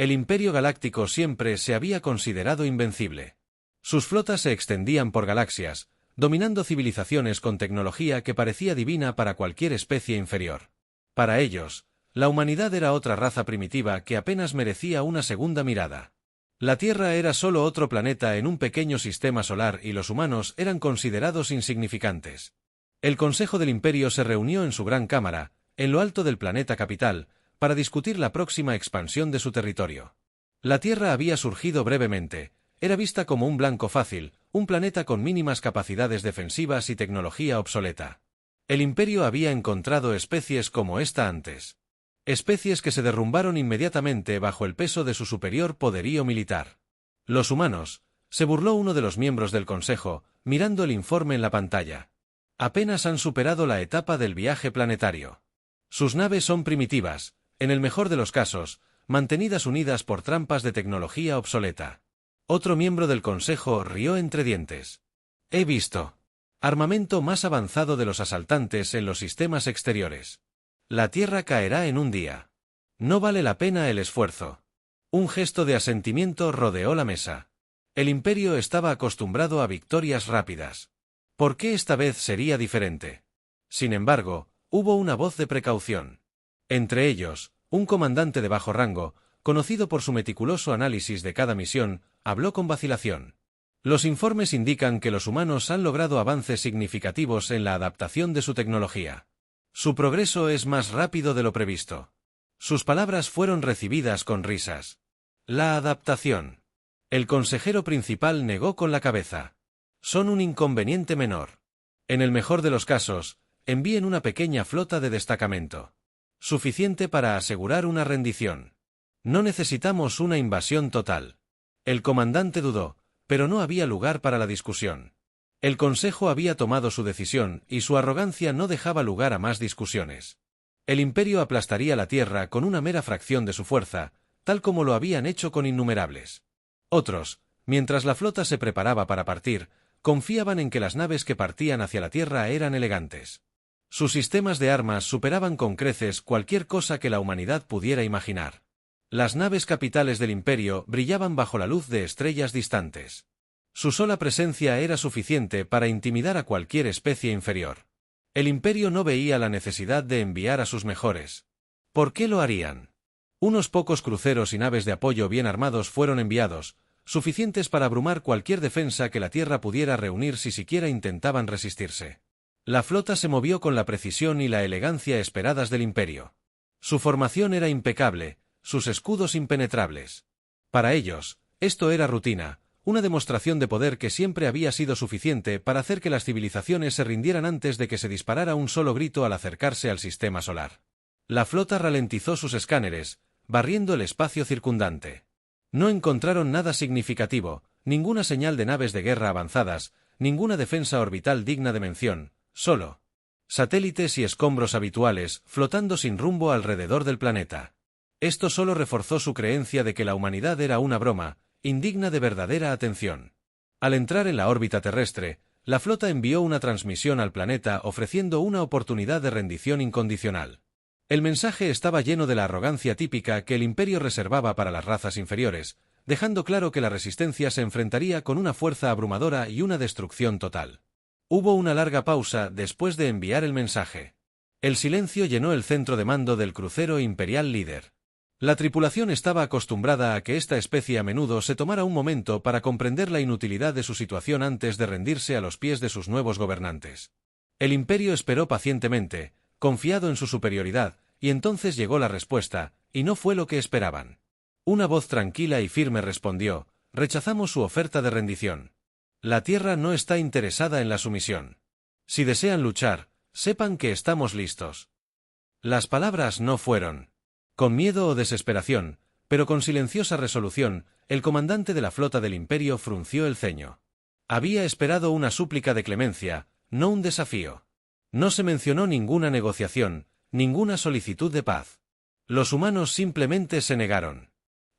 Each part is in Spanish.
El Imperio Galáctico siempre se había considerado invencible. Sus flotas se extendían por galaxias, dominando civilizaciones con tecnología que parecía divina para cualquier especie inferior. Para ellos, la humanidad era otra raza primitiva que apenas merecía una segunda mirada. La Tierra era solo otro planeta en un pequeño sistema solar y los humanos eran considerados insignificantes. El Consejo del Imperio se reunió en su gran cámara, en lo alto del planeta capital, para discutir la próxima expansión de su territorio. La Tierra había surgido brevemente, era vista como un blanco fácil, un planeta con mínimas capacidades defensivas y tecnología obsoleta. El Imperio había encontrado especies como esta antes. Especies que se derrumbaron inmediatamente bajo el peso de su superior poderío militar. Los humanos, se burló uno de los miembros del Consejo, mirando el informe en la pantalla. Apenas han superado la etapa del viaje planetario. Sus naves son primitivas, en el mejor de los casos, mantenidas unidas por trampas de tecnología obsoleta. Otro miembro del Consejo rió entre dientes. He visto armamento más avanzado de los asaltantes en los sistemas exteriores. La Tierra caerá en un día. No vale la pena el esfuerzo. Un gesto de asentimiento rodeó la mesa. El Imperio estaba acostumbrado a victorias rápidas. ¿Por qué esta vez sería diferente? Sin embargo, hubo una voz de precaución. Entre ellos, un comandante de bajo rango, conocido por su meticuloso análisis de cada misión, habló con vacilación. Los informes indican que los humanos han logrado avances significativos en la adaptación de su tecnología. Su progreso es más rápido de lo previsto. Sus palabras fueron recibidas con risas. La adaptación. El consejero principal negó con la cabeza. Son un inconveniente menor. En el mejor de los casos, envíen una pequeña flota de destacamento. Suficiente para asegurar una rendición. No necesitamos una invasión total. El comandante dudó, pero no había lugar para la discusión. El Consejo había tomado su decisión y su arrogancia no dejaba lugar a más discusiones. El Imperio aplastaría la Tierra con una mera fracción de su fuerza, tal como lo habían hecho con innumerables. Otros, mientras la flota se preparaba para partir, confiaban en que las naves que partían hacia la Tierra eran elegantes. Sus sistemas de armas superaban con creces cualquier cosa que la humanidad pudiera imaginar. Las naves capitales del Imperio brillaban bajo la luz de estrellas distantes. Su sola presencia era suficiente para intimidar a cualquier especie inferior. El Imperio no veía la necesidad de enviar a sus mejores. ¿Por qué lo harían? Unos pocos cruceros y naves de apoyo bien armados fueron enviados, suficientes para abrumar cualquier defensa que la Tierra pudiera reunir si siquiera intentaban resistirse. La flota se movió con la precisión y la elegancia esperadas del Imperio. Su formación era impecable, sus escudos impenetrables. Para ellos, esto era rutina, una demostración de poder que siempre había sido suficiente para hacer que las civilizaciones se rindieran antes de que se disparara un solo grito al acercarse al sistema solar. La flota ralentizó sus escáneres, barriendo el espacio circundante. No encontraron nada significativo, ninguna señal de naves de guerra avanzadas, ninguna defensa orbital digna de mención, solo satélites y escombros habituales flotando sin rumbo alrededor del planeta. Esto solo reforzó su creencia de que la humanidad era una broma, indigna de verdadera atención. Al entrar en la órbita terrestre, la flota envió una transmisión al planeta ofreciendo una oportunidad de rendición incondicional. El mensaje estaba lleno de la arrogancia típica que el Imperio reservaba para las razas inferiores, dejando claro que la resistencia se enfrentaría con una fuerza abrumadora y una destrucción total. Hubo una larga pausa después de enviar el mensaje. El silencio llenó el centro de mando del crucero imperial líder. La tripulación estaba acostumbrada a que esta especie a menudo se tomara un momento para comprender la inutilidad de su situación antes de rendirse a los pies de sus nuevos gobernantes. El Imperio esperó pacientemente, confiado en su superioridad, y entonces llegó la respuesta, y no fue lo que esperaban. Una voz tranquila y firme respondió: rechazamos su oferta de rendición. La Tierra no está interesada en la sumisión. Si desean luchar, sepan que estamos listos. Las palabras no fueron con miedo o desesperación, pero con silenciosa resolución, el comandante de la flota del Imperio frunció el ceño. Había esperado una súplica de clemencia, no un desafío. No se mencionó ninguna negociación, ninguna solicitud de paz. Los humanos simplemente se negaron.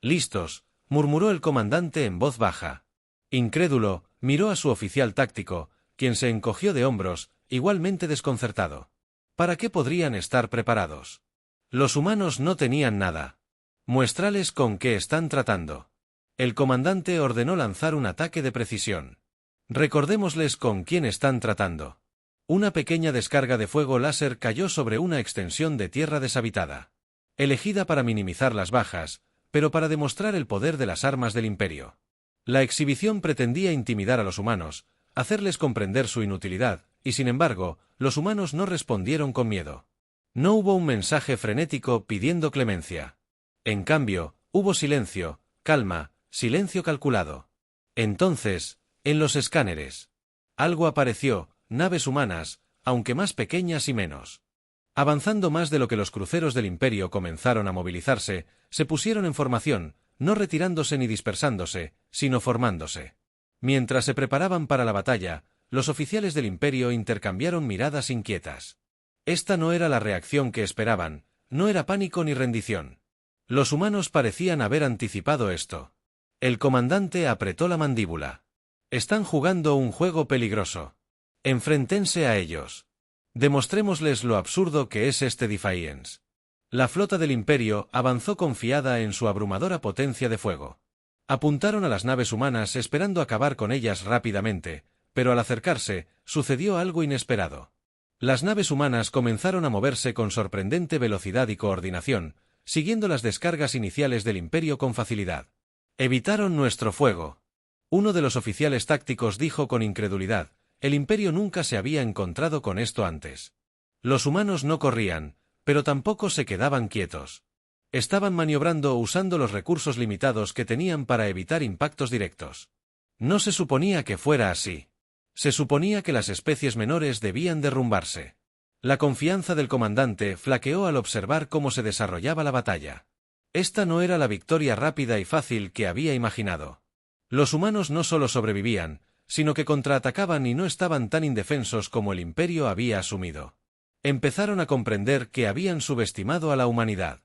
Listos, murmuró el comandante en voz baja. Incrédulo, miró a su oficial táctico, quien se encogió de hombros, igualmente desconcertado. ¿Para qué podrían estar preparados? Los humanos no tenían nada. Muéstrales con qué están tratando. El comandante ordenó lanzar un ataque de precisión. Recordémosles con quién están tratando. Una pequeña descarga de fuego láser cayó sobre una extensión de tierra deshabitada. Elegida para minimizar las bajas, pero para demostrar el poder de las armas del Imperio. La exhibición pretendía intimidar a los humanos, hacerles comprender su inutilidad, y sin embargo, los humanos no respondieron con miedo. No hubo un mensaje frenético pidiendo clemencia. En cambio, hubo silencio, calma, silencio calculado. Entonces, en los escáneres, algo apareció, naves humanas, aunque más pequeñas y menos. Avanzando más de lo que los cruceros del Imperio comenzaron a movilizarse, se pusieron en formación, no retirándose ni dispersándose, sino formándose. Mientras se preparaban para la batalla, los oficiales del Imperio intercambiaron miradas inquietas. Esta no era la reacción que esperaban, no era pánico ni rendición. Los humanos parecían haber anticipado esto. El comandante apretó la mandíbula. Están jugando un juego peligroso. Enfréntense a ellos. Demostrémosles lo absurdo que es este Defiance. La flota del Imperio avanzó confiada en su abrumadora potencia de fuego. Apuntaron a las naves humanas esperando acabar con ellas rápidamente, pero al acercarse, sucedió algo inesperado. Las naves humanas comenzaron a moverse con sorprendente velocidad y coordinación, siguiendo las descargas iniciales del Imperio con facilidad. Evitaron nuestro fuego. Uno de los oficiales tácticos dijo con incredulidad, el Imperio nunca se había encontrado con esto antes. Los humanos no corrían, pero tampoco se quedaban quietos. Estaban maniobrando usando los recursos limitados que tenían para evitar impactos directos. No se suponía que fuera así. Se suponía que las especies menores debían derrumbarse. La confianza del comandante flaqueó al observar cómo se desarrollaba la batalla. Esta no era la victoria rápida y fácil que había imaginado. Los humanos no solo sobrevivían, sino que contraatacaban y no estaban tan indefensos como el Imperio había asumido. Empezaron a comprender que habían subestimado a la humanidad.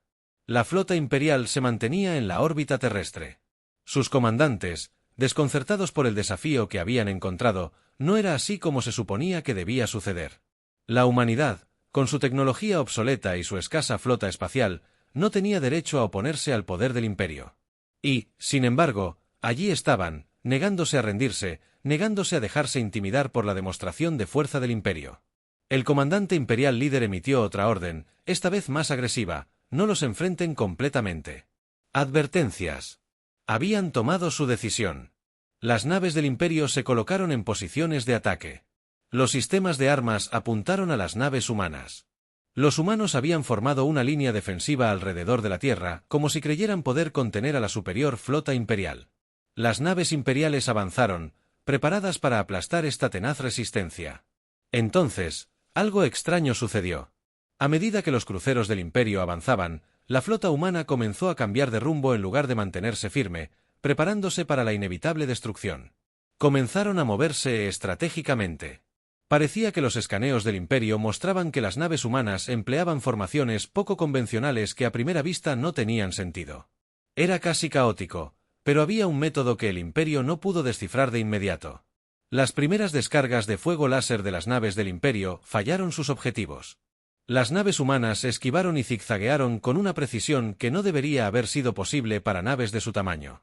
La flota imperial se mantenía en la órbita terrestre. Sus comandantes, desconcertados por el desafío que habían encontrado, no era así como se suponía que debía suceder. La humanidad, con su tecnología obsoleta y su escasa flota espacial, no tenía derecho a oponerse al poder del Imperio. Y, sin embargo, allí estaban, negándose a rendirse, negándose a dejarse intimidar por la demostración de fuerza del Imperio. El comandante imperial líder emitió otra orden, esta vez más agresiva: no los enfrenten completamente. Advertencias. Habían tomado su decisión. Las naves del Imperio se colocaron en posiciones de ataque. Los sistemas de armas apuntaron a las naves humanas. Los humanos habían formado una línea defensiva alrededor de la Tierra, como si creyeran poder contener a la superior flota imperial. Las naves imperiales avanzaron, preparadas para aplastar esta tenaz resistencia. Entonces, algo extraño sucedió. A medida que los cruceros del Imperio avanzaban, la flota humana comenzó a cambiar de rumbo en lugar de mantenerse firme, preparándose para la inevitable destrucción. Comenzaron a moverse estratégicamente. Parecía que los escaneos del Imperio mostraban que las naves humanas empleaban formaciones poco convencionales que a primera vista no tenían sentido. Era casi caótico, pero había un método que el Imperio no pudo descifrar de inmediato. Las primeras descargas de fuego láser de las naves del Imperio fallaron sus objetivos. Las naves humanas esquivaron y zigzaguearon con una precisión que no debería haber sido posible para naves de su tamaño.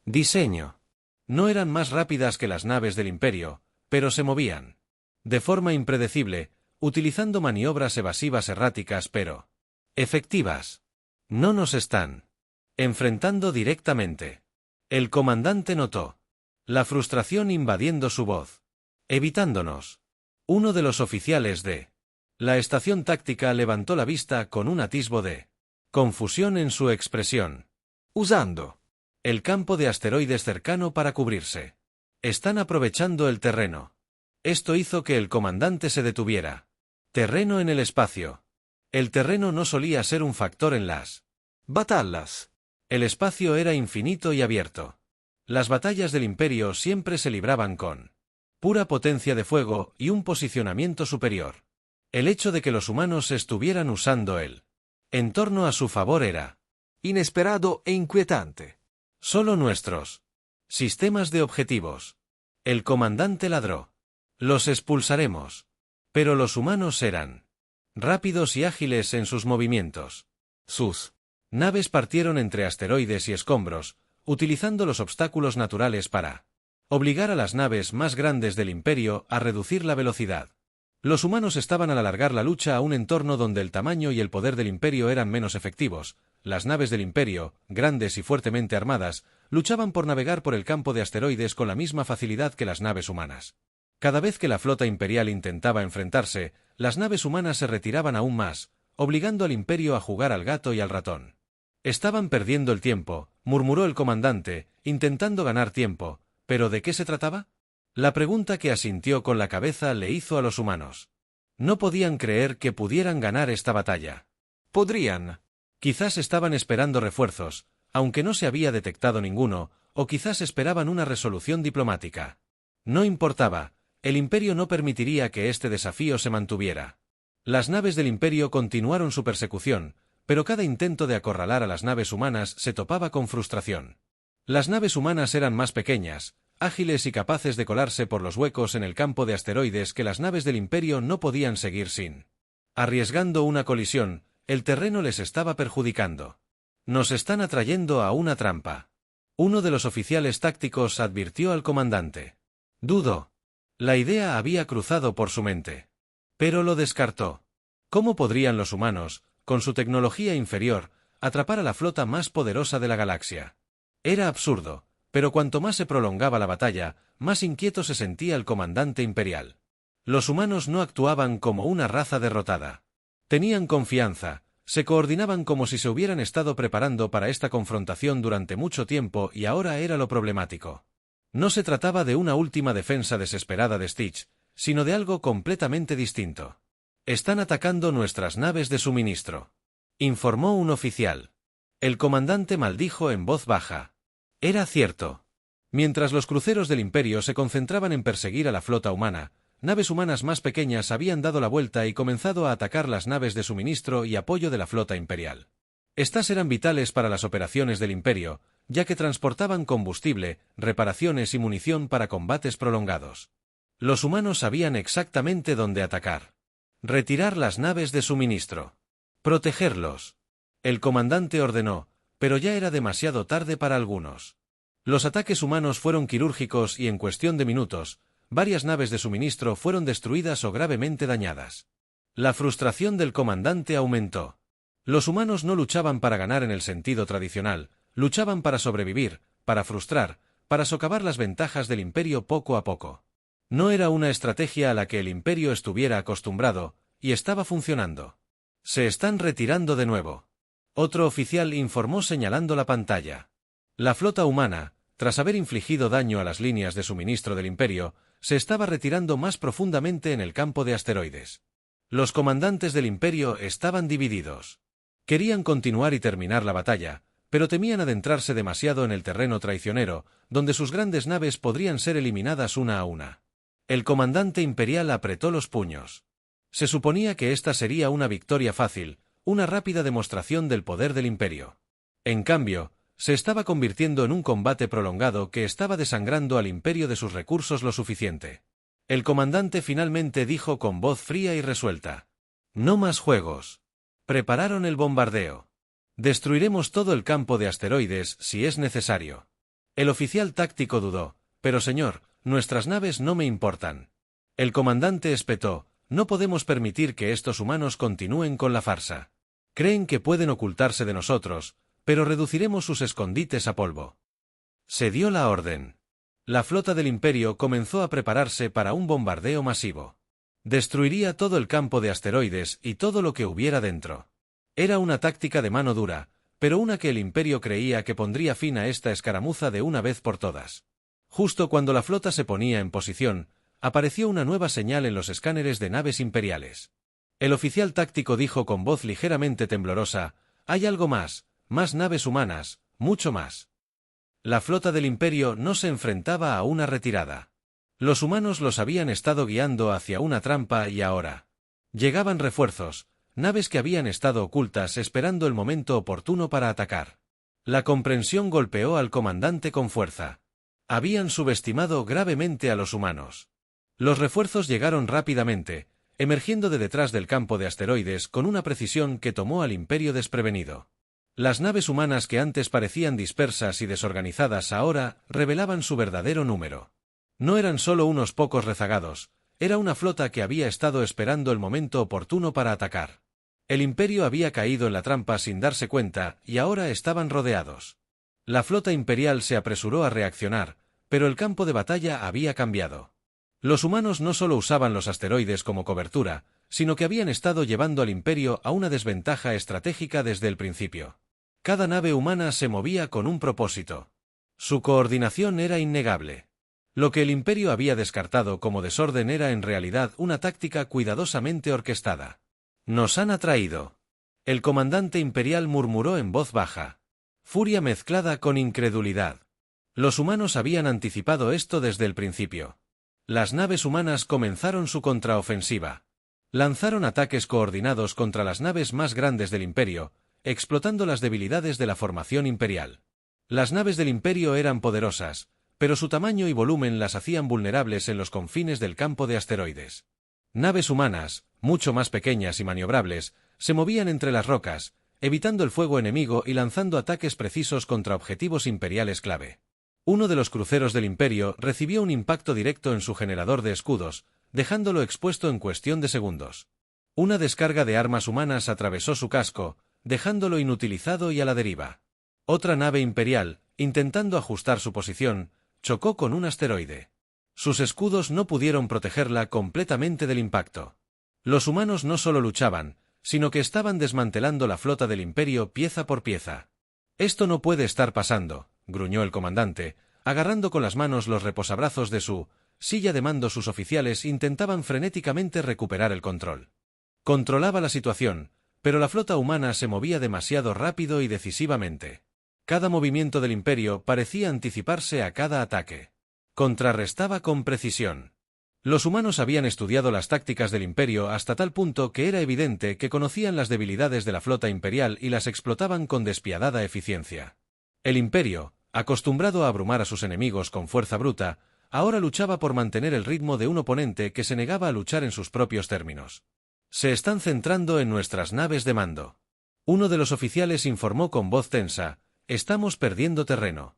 Diseño. No eran más rápidas que las naves del Imperio, pero se movían. De forma impredecible, utilizando maniobras evasivas erráticas pero efectivas. No nos están enfrentando directamente. El comandante notó la frustración invadiendo su voz. Evitándonos. Uno de los oficiales de la estación táctica levantó la vista con un atisbo de confusión en su expresión. Usando el campo de asteroides cercano para cubrirse. Están aprovechando el terreno. Esto hizo que el comandante se detuviera. Terreno en el espacio. El terreno no solía ser un factor en las batallas. El espacio era infinito y abierto. Las batallas del Imperio siempre se libraban con pura potencia de fuego y un posicionamiento superior. El hecho de que los humanos estuvieran usando el entorno a su favor era inesperado e inquietante. Solo nuestros sistemas de objetivos. El comandante ladró. Los expulsaremos. Pero los humanos eran rápidos y ágiles en sus movimientos. Sus Naves partieron entre asteroides y escombros, utilizando los obstáculos naturales para obligar a las naves más grandes del Imperio a reducir la velocidad. Los humanos estaban al alargar la lucha a un entorno donde el tamaño y el poder del Imperio eran menos efectivos. Las naves del Imperio, grandes y fuertemente armadas, luchaban por navegar por el campo de asteroides con la misma facilidad que las naves humanas. Cada vez que la flota imperial intentaba enfrentarse, las naves humanas se retiraban aún más, obligando al Imperio a jugar al gato y al ratón. Estaban perdiendo el tiempo, murmuró el comandante, intentando ganar tiempo. ¿Pero de qué se trataba? La pregunta que asintió con la cabeza le hizo a los humanos. No podían creer que pudieran ganar esta batalla. Podrían. Quizás estaban esperando refuerzos, aunque no se había detectado ninguno, o quizás esperaban una resolución diplomática. No importaba, el Imperio no permitiría que este desafío se mantuviera. Las naves del Imperio continuaron su persecución, pero cada intento de acorralar a las naves humanas se topaba con frustración. Las naves humanas eran más pequeñas, ágiles y capaces de colarse por los huecos en el campo de asteroides que las naves del Imperio no podían seguir sin. Arriesgando una colisión, el terreno les estaba perjudicando. Nos están atrayendo a una trampa. Uno de los oficiales tácticos advirtió al comandante. Dudó. La idea había cruzado por su mente. Pero lo descartó. ¿Cómo podrían los humanos, con su tecnología inferior, atrapar a la flota más poderosa de la galaxia? Era absurdo, pero cuanto más se prolongaba la batalla, más inquieto se sentía el comandante imperial. Los humanos no actuaban como una raza derrotada. Tenían confianza, se coordinaban como si se hubieran estado preparando para esta confrontación durante mucho tiempo y ahora era lo problemático. No se trataba de una última defensa desesperada de Stitch, sino de algo completamente distinto. Están atacando nuestras naves de suministro, informó un oficial. El comandante maldijo en voz baja. Era cierto. Mientras los cruceros del Imperio se concentraban en perseguir a la flota humana, naves humanas más pequeñas habían dado la vuelta y comenzado a atacar las naves de suministro y apoyo de la flota imperial. Estas eran vitales para las operaciones del Imperio, ya que transportaban combustible, reparaciones y munición para combates prolongados. Los humanos sabían exactamente dónde atacar. Retirar las naves de suministro. Protegerlos. El comandante ordenó, pero ya era demasiado tarde para algunos. Los ataques humanos fueron quirúrgicos y en cuestión de minutos, varias naves de suministro fueron destruidas o gravemente dañadas. La frustración del comandante aumentó. Los humanos no luchaban para ganar en el sentido tradicional, luchaban para sobrevivir, para frustrar, para socavar las ventajas del Imperio poco a poco. No era una estrategia a la que el Imperio estuviera acostumbrado, y estaba funcionando. Se están retirando de nuevo. Otro oficial informó señalando la pantalla. La flota humana, tras haber infligido daño a las líneas de suministro del Imperio, se estaba retirando más profundamente en el campo de asteroides. Los comandantes del Imperio estaban divididos. Querían continuar y terminar la batalla, pero temían adentrarse demasiado en el terreno traicionero, donde sus grandes naves podrían ser eliminadas una a una. El comandante imperial apretó los puños. Se suponía que esta sería una victoria fácil, una rápida demostración del poder del Imperio. En cambio, se estaba convirtiendo en un combate prolongado que estaba desangrando al Imperio de sus recursos lo suficiente. El comandante finalmente dijo con voz fría y resuelta: «No más juegos». Prepararon el bombardeo. «Destruiremos todo el campo de asteroides si es necesario». El oficial táctico dudó: «Pero señor, nuestras naves no me importan». El comandante espetó: «No podemos permitir que estos humanos continúen con la farsa. Creen que pueden ocultarse de nosotros, pero reduciremos sus escondites a polvo». Se dio la orden. La flota del Imperio comenzó a prepararse para un bombardeo masivo. Destruiría todo el campo de asteroides y todo lo que hubiera dentro. Era una táctica de mano dura, pero una que el Imperio creía que pondría fin a esta escaramuza de una vez por todas. Justo cuando la flota se ponía en posición, apareció una nueva señal en los escáneres de naves imperiales. El oficial táctico dijo con voz ligeramente temblorosa: «Hay algo más naves humanas, mucho más». La flota del Imperio no se enfrentaba a una retirada. Los humanos los habían estado guiando hacia una trampa y ahora llegaban refuerzos, naves que habían estado ocultas esperando el momento oportuno para atacar. La comprensión golpeó al comandante con fuerza. Habían subestimado gravemente a los humanos. Los refuerzos llegaron rápidamente, emergiendo de detrás del campo de asteroides con una precisión que tomó al Imperio desprevenido. Las naves humanas que antes parecían dispersas y desorganizadas ahora revelaban su verdadero número. No eran solo unos pocos rezagados, era una flota que había estado esperando el momento oportuno para atacar. El Imperio había caído en la trampa sin darse cuenta y ahora estaban rodeados. La flota imperial se apresuró a reaccionar, pero el campo de batalla había cambiado. Los humanos no solo usaban los asteroides como cobertura, sino que habían estado llevando al Imperio a una desventaja estratégica desde el principio. Cada nave humana se movía con un propósito. Su coordinación era innegable. Lo que el Imperio había descartado como desorden era en realidad una táctica cuidadosamente orquestada. «Nos han atraído». El comandante imperial murmuró en voz baja. Furia mezclada con incredulidad. Los humanos habían anticipado esto desde el principio. Las naves humanas comenzaron su contraofensiva. Lanzaron ataques coordinados contra las naves más grandes del Imperio, explotando las debilidades de la formación imperial. Las naves del Imperio eran poderosas, pero su tamaño y volumen las hacían vulnerables en los confines del campo de asteroides. Naves humanas, mucho más pequeñas y maniobrables, se movían entre las rocas, evitando el fuego enemigo y lanzando ataques precisos contra objetivos imperiales clave. Uno de los cruceros del Imperio recibió un impacto directo en su generador de escudos, dejándolo expuesto en cuestión de segundos. Una descarga de armas humanas atravesó su casco, dejándolo inutilizado y a la deriva. Otra nave imperial, intentando ajustar su posición, chocó con un asteroide. Sus escudos no pudieron protegerla completamente del impacto. Los humanos no solo luchaban, sino que estaban desmantelando la flota del Imperio pieza por pieza. «Esto no puede estar pasando», gruñó el comandante, agarrando con las manos los reposabrazos de su silla de mando. Sus oficiales intentaban frenéticamente recuperar el control. Controlaba la situación, pero la flota humana se movía demasiado rápido y decisivamente. Cada movimiento del Imperio parecía anticiparse a cada ataque. Contrarrestaba con precisión. Los humanos habían estudiado las tácticas del Imperio hasta tal punto que era evidente que conocían las debilidades de la flota imperial y las explotaban con despiadada eficiencia. El Imperio, acostumbrado a abrumar a sus enemigos con fuerza bruta, ahora luchaba por mantener el ritmo de un oponente que se negaba a luchar en sus propios términos. «Se están centrando en nuestras naves de mando». Uno de los oficiales informó con voz tensa: «Estamos perdiendo terreno».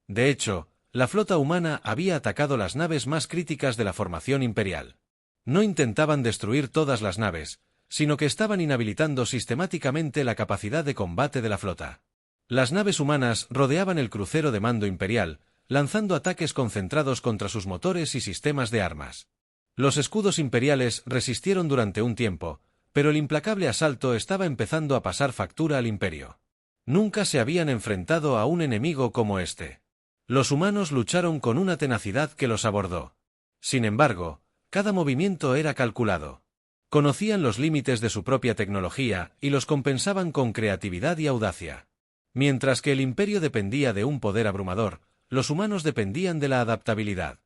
De hecho, la flota humana había atacado las naves más críticas de la formación imperial. No intentaban destruir todas las naves, sino que estaban inhabilitando sistemáticamente la capacidad de combate de la flota. Las naves humanas rodeaban el crucero de mando imperial, lanzando ataques concentrados contra sus motores y sistemas de armas. Los escudos imperiales resistieron durante un tiempo, pero el implacable asalto estaba empezando a pasar factura al Imperio. Nunca se habían enfrentado a un enemigo como este. Los humanos lucharon con una tenacidad que los abordó. Sin embargo, cada movimiento era calculado. Conocían los límites de su propia tecnología y los compensaban con creatividad y audacia. Mientras que el Imperio dependía de un poder abrumador, los humanos dependían de la adaptabilidad.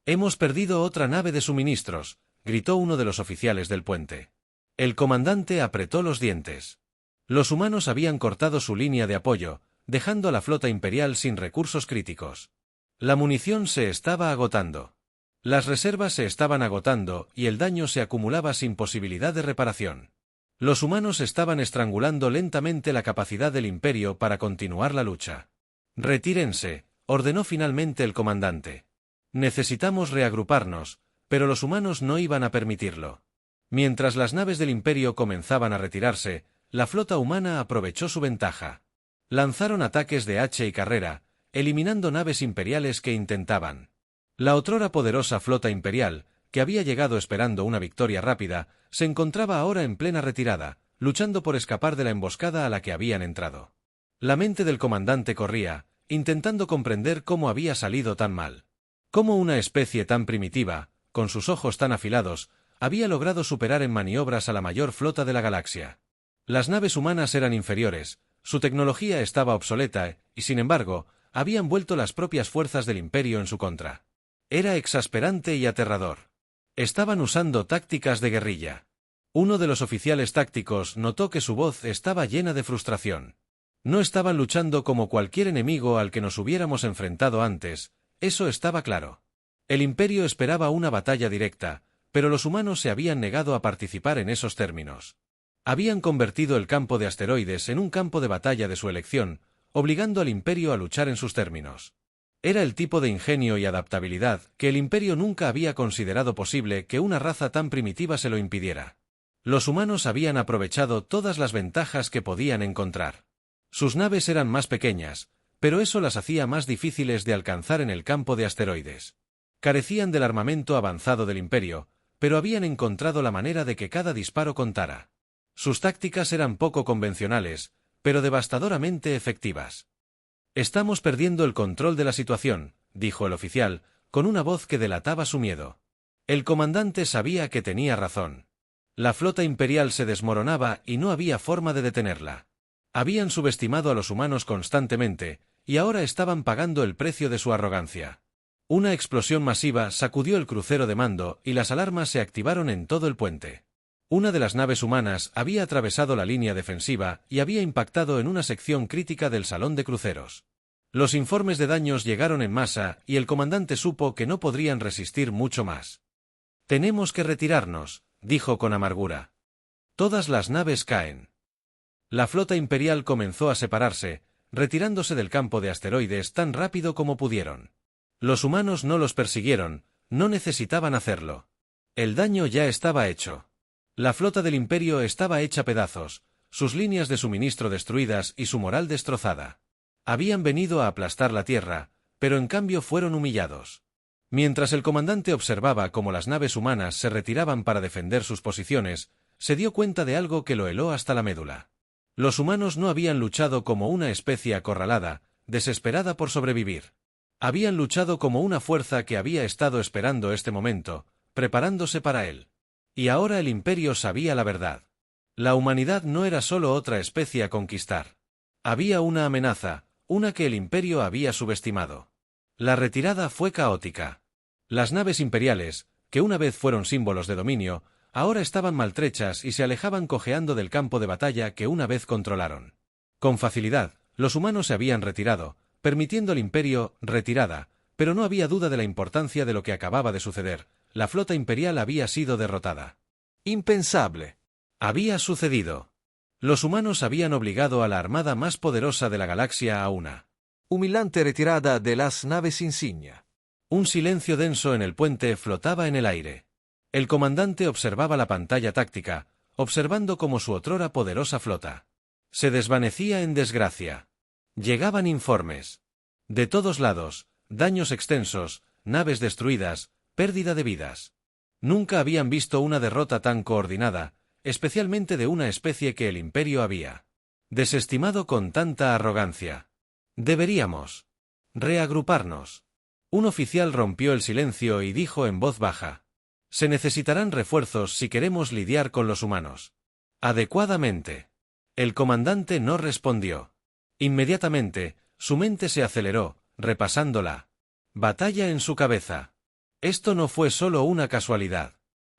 «Hemos perdido otra nave de suministros», gritó uno de los oficiales del puente. El comandante apretó los dientes. Los humanos habían cortado su línea de apoyo, dejando a la flota imperial sin recursos críticos. La munición se estaba agotando. Las reservas se estaban agotando y el daño se acumulaba sin posibilidad de reparación. Los humanos estaban estrangulando lentamente la capacidad del Imperio para continuar la lucha. «Retírense», ordenó finalmente el comandante. «Necesitamos reagruparnos», pero los humanos no iban a permitirlo. Mientras las naves del Imperio comenzaban a retirarse, la flota humana aprovechó su ventaja. Lanzaron ataques de hacha y carrera, eliminando naves imperiales que intentaban. La otrora poderosa flota imperial, que había llegado esperando una victoria rápida, se encontraba ahora en plena retirada, luchando por escapar de la emboscada a la que habían entrado. La mente del comandante corría, intentando comprender cómo había salido tan mal. Cómo una especie tan primitiva, con sus ojos tan afilados, había logrado superar en maniobras a la mayor flota de la galaxia. Las naves humanas eran inferiores, su tecnología estaba obsoleta y, sin embargo, habían vuelto las propias fuerzas del Imperio en su contra. Era exasperante y aterrador. Estaban usando tácticas de guerrilla. Uno de los oficiales tácticos notó que su voz estaba llena de frustración. No estaban luchando como cualquier enemigo al que nos hubiéramos enfrentado antes, eso estaba claro. El Imperio esperaba una batalla directa, pero los humanos se habían negado a participar en esos términos. Habían convertido el campo de asteroides en un campo de batalla de su elección, obligando al Imperio a luchar en sus términos. Era el tipo de ingenio y adaptabilidad que el Imperio nunca había considerado posible que una raza tan primitiva se lo impidiera. Los humanos habían aprovechado todas las ventajas que podían encontrar. Sus naves eran más pequeñas, pero eso las hacía más difíciles de alcanzar en el campo de asteroides. Carecían del armamento avanzado del Imperio, pero habían encontrado la manera de que cada disparo contara. Sus tácticas eran poco convencionales, pero devastadoramente efectivas. «Estamos perdiendo el control de la situación», dijo el oficial, con una voz que delataba su miedo. El comandante sabía que tenía razón. La flota imperial se desmoronaba y no había forma de detenerla. Habían subestimado a los humanos constantemente, y ahora estaban pagando el precio de su arrogancia. Una explosión masiva sacudió el crucero de mando y las alarmas se activaron en todo el puente. Una de las naves humanas había atravesado la línea defensiva y había impactado en una sección crítica del salón de cruceros. Los informes de daños llegaron en masa y el comandante supo que no podrían resistir mucho más. «Tenemos que retirarnos», dijo con amargura. «Todas las naves caen». La flota imperial comenzó a separarse, retirándose del campo de asteroides tan rápido como pudieron. Los humanos no los persiguieron, no necesitaban hacerlo. El daño ya estaba hecho. La flota del Imperio estaba hecha pedazos, sus líneas de suministro destruidas y su moral destrozada. Habían venido a aplastar la Tierra, pero en cambio fueron humillados. Mientras el comandante observaba cómo las naves humanas se retiraban para defender sus posiciones, se dio cuenta de algo que lo heló hasta la médula. Los humanos no habían luchado como una especie acorralada, desesperada por sobrevivir. Habían luchado como una fuerza que había estado esperando este momento, preparándose para él. Y ahora el Imperio sabía la verdad. La humanidad no era solo otra especie a conquistar. Había una amenaza, una que el Imperio había subestimado. La retirada fue caótica. Las naves imperiales, que una vez fueron símbolos de dominio, ahora estaban maltrechas y se alejaban cojeando del campo de batalla que una vez controlaron. Con facilidad, los humanos se habían retirado, permitiendo al Imperio retirada, pero no había duda de la importancia de lo que acababa de suceder. La flota imperial había sido derrotada. Impensable. Había sucedido. Los humanos habían obligado a la armada más poderosa de la galaxia a una humillante retirada de las naves insignia. Un silencio denso en el puente flotaba en el aire. El comandante observaba la pantalla táctica, observando cómo su otrora poderosa flota se desvanecía en desgracia. Llegaban informes. De todos lados, daños extensos, naves destruidas, pérdida de vidas. Nunca habían visto una derrota tan coordinada, especialmente de una especie que el Imperio había desestimado con tanta arrogancia. Deberíamos reagruparnos. Un oficial rompió el silencio y dijo en voz baja: «Se necesitarán refuerzos si queremos lidiar con los humanos adecuadamente». El comandante no respondió. Inmediatamente, su mente se aceleró, repasando la batalla en su cabeza. Esto no fue solo una casualidad.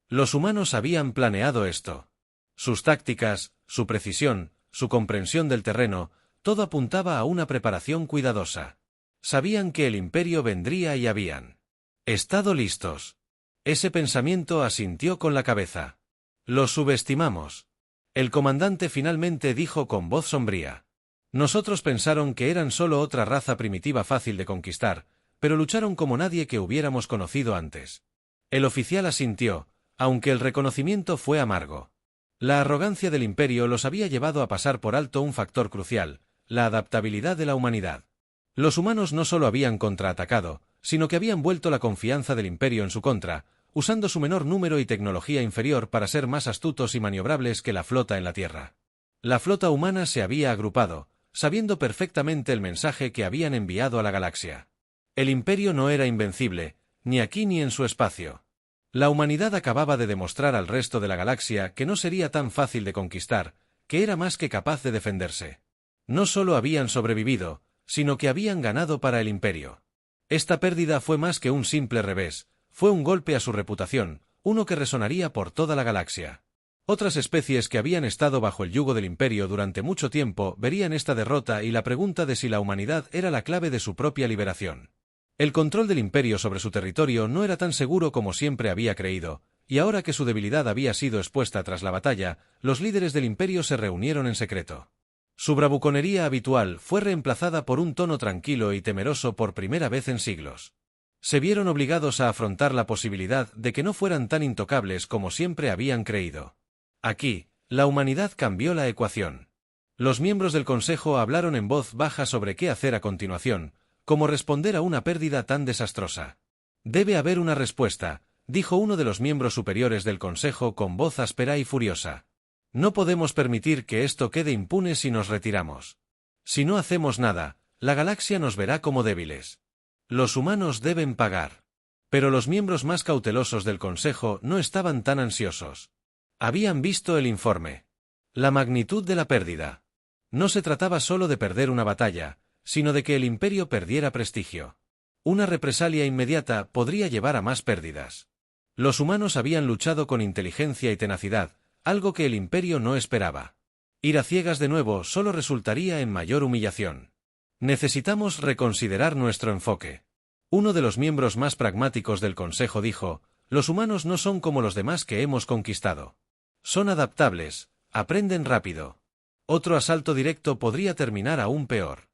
Los humanos habían planeado esto. Sus tácticas, su precisión, su comprensión del terreno, todo apuntaba a una preparación cuidadosa. Sabían que el Imperio vendría y habían estado listos. Ese pensamiento asintió con la cabeza. «Los subestimamos». El comandante finalmente dijo con voz sombría. «Nosotros pensaron que eran solo otra raza primitiva fácil de conquistar, pero lucharon como nadie que hubiéramos conocido antes». El oficial asintió, aunque el reconocimiento fue amargo. La arrogancia del Imperio los había llevado a pasar por alto un factor crucial: la adaptabilidad de la humanidad. Los humanos no solo habían contraatacado, sino que habían vuelto la confianza del Imperio en su contra, usando su menor número y tecnología inferior para ser más astutos y maniobrables que la flota en la Tierra. La flota humana se había agrupado, sabiendo perfectamente el mensaje que habían enviado a la galaxia. El Imperio no era invencible, ni aquí ni en su espacio. La humanidad acababa de demostrar al resto de la galaxia que no sería tan fácil de conquistar, que era más que capaz de defenderse. No solo habían sobrevivido, sino que habían ganado para el Imperio. Esta pérdida fue más que un simple revés, fue un golpe a su reputación, uno que resonaría por toda la galaxia. Otras especies que habían estado bajo el yugo del Imperio durante mucho tiempo verían esta derrota y la pregunta de si la humanidad era la clave de su propia liberación. El control del Imperio sobre su territorio no era tan seguro como siempre había creído, y ahora que su debilidad había sido expuesta tras la batalla, los líderes del imperio se reunieron en secreto. Su bravuconería habitual fue reemplazada por un tono tranquilo y temeroso por primera vez en siglos. Se vieron obligados a afrontar la posibilidad de que no fueran tan intocables como siempre habían creído. Aquí, la humanidad cambió la ecuación. Los miembros del Consejo hablaron en voz baja sobre qué hacer a continuación, cómo responder a una pérdida tan desastrosa. Debe haber una respuesta, dijo uno de los miembros superiores del Consejo con voz áspera y furiosa. No podemos permitir que esto quede impune si nos retiramos. Si no hacemos nada, la galaxia nos verá como débiles. Los humanos deben pagar. Pero los miembros más cautelosos del Consejo no estaban tan ansiosos. Habían visto el informe. La magnitud de la pérdida. No se trataba solo de perder una batalla, sino de que el imperio perdiera prestigio. Una represalia inmediata podría llevar a más pérdidas. Los humanos habían luchado con inteligencia y tenacidad, algo que el imperio no esperaba. Ir a ciegas de nuevo solo resultaría en mayor humillación. Necesitamos reconsiderar nuestro enfoque. Uno de los miembros más pragmáticos del Consejo dijo, los humanos no son como los demás que hemos conquistado. Son adaptables, aprenden rápido. Otro asalto directo podría terminar aún peor.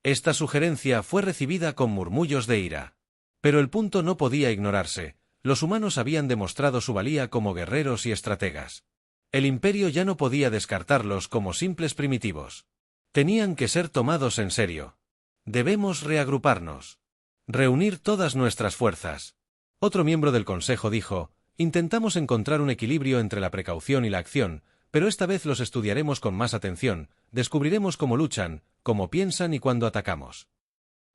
Esta sugerencia fue recibida con murmullos de ira. Pero el punto no podía ignorarse. Los humanos habían demostrado su valía como guerreros y estrategas. El imperio ya no podía descartarlos como simples primitivos. Tenían que ser tomados en serio. Debemos reagruparnos. Reunir todas nuestras fuerzas. Otro miembro del Consejo dijo, intentamos encontrar un equilibrio entre la precaución y la acción, pero esta vez los estudiaremos con más atención, descubriremos cómo luchan, cómo piensan y cuándo atacamos.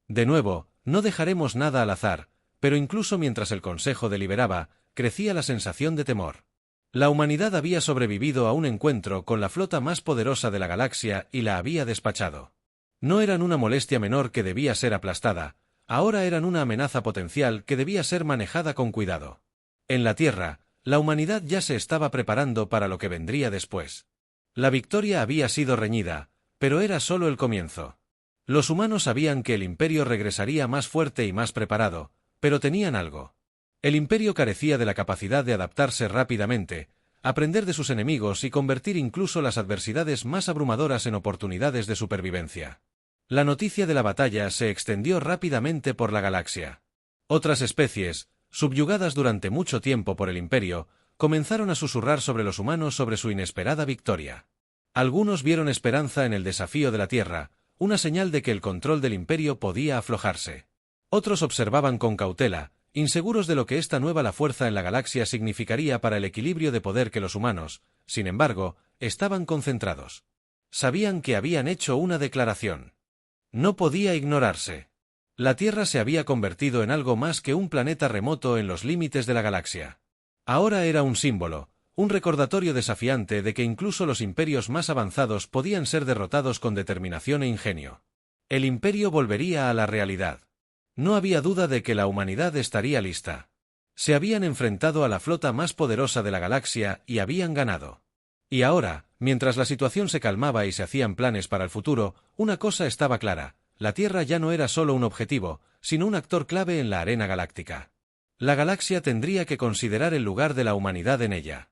De nuevo, no dejaremos nada al azar, pero incluso mientras el Consejo deliberaba, crecía la sensación de temor. La humanidad había sobrevivido a un encuentro con la flota más poderosa de la galaxia y la había despachado. No eran una molestia menor que debía ser aplastada, ahora eran una amenaza potencial que debía ser manejada con cuidado. En la Tierra, la humanidad ya se estaba preparando para lo que vendría después. La victoria había sido reñida, pero era solo el comienzo. Los humanos sabían que el imperio regresaría más fuerte y más preparado, pero tenían algo. El imperio carecía de la capacidad de adaptarse rápidamente, aprender de sus enemigos y convertir incluso las adversidades más abrumadoras en oportunidades de supervivencia. La noticia de la batalla se extendió rápidamente por la galaxia. Otras especies, subyugadas durante mucho tiempo por el imperio, comenzaron a susurrar sobre los humanos sobre su inesperada victoria. Algunos vieron esperanza en el desafío de la Tierra, una señal de que el control del imperio podía aflojarse. Otros observaban con cautela, inseguros de lo que esta nueva la fuerza en la galaxia significaría para el equilibrio de poder que los humanos, sin embargo, estaban concentrados. Sabían que habían hecho una declaración. No podía ignorarse. La Tierra se había convertido en algo más que un planeta remoto en los límites de la galaxia. Ahora era un símbolo, un recordatorio desafiante de que incluso los imperios más avanzados podían ser derrotados con determinación e ingenio. El imperio volvería a la realidad. No había duda de que la humanidad estaría lista. Se habían enfrentado a la flota más poderosa de la galaxia y habían ganado. Y ahora, mientras la situación se calmaba y se hacían planes para el futuro, una cosa estaba clara. La Tierra ya no era solo un objetivo, sino un actor clave en la arena galáctica. La galaxia tendría que considerar el lugar de la humanidad en ella.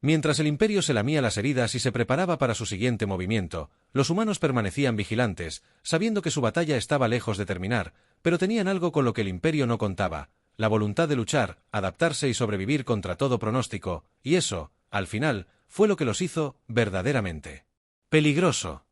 Mientras el imperio se lamía las heridas y se preparaba para su siguiente movimiento, los humanos permanecían vigilantes, sabiendo que su batalla estaba lejos de terminar, pero tenían algo con lo que el imperio no contaba, la voluntad de luchar, adaptarse y sobrevivir contra todo pronóstico, y eso, al final, fue lo que los hizo verdaderamente peligroso.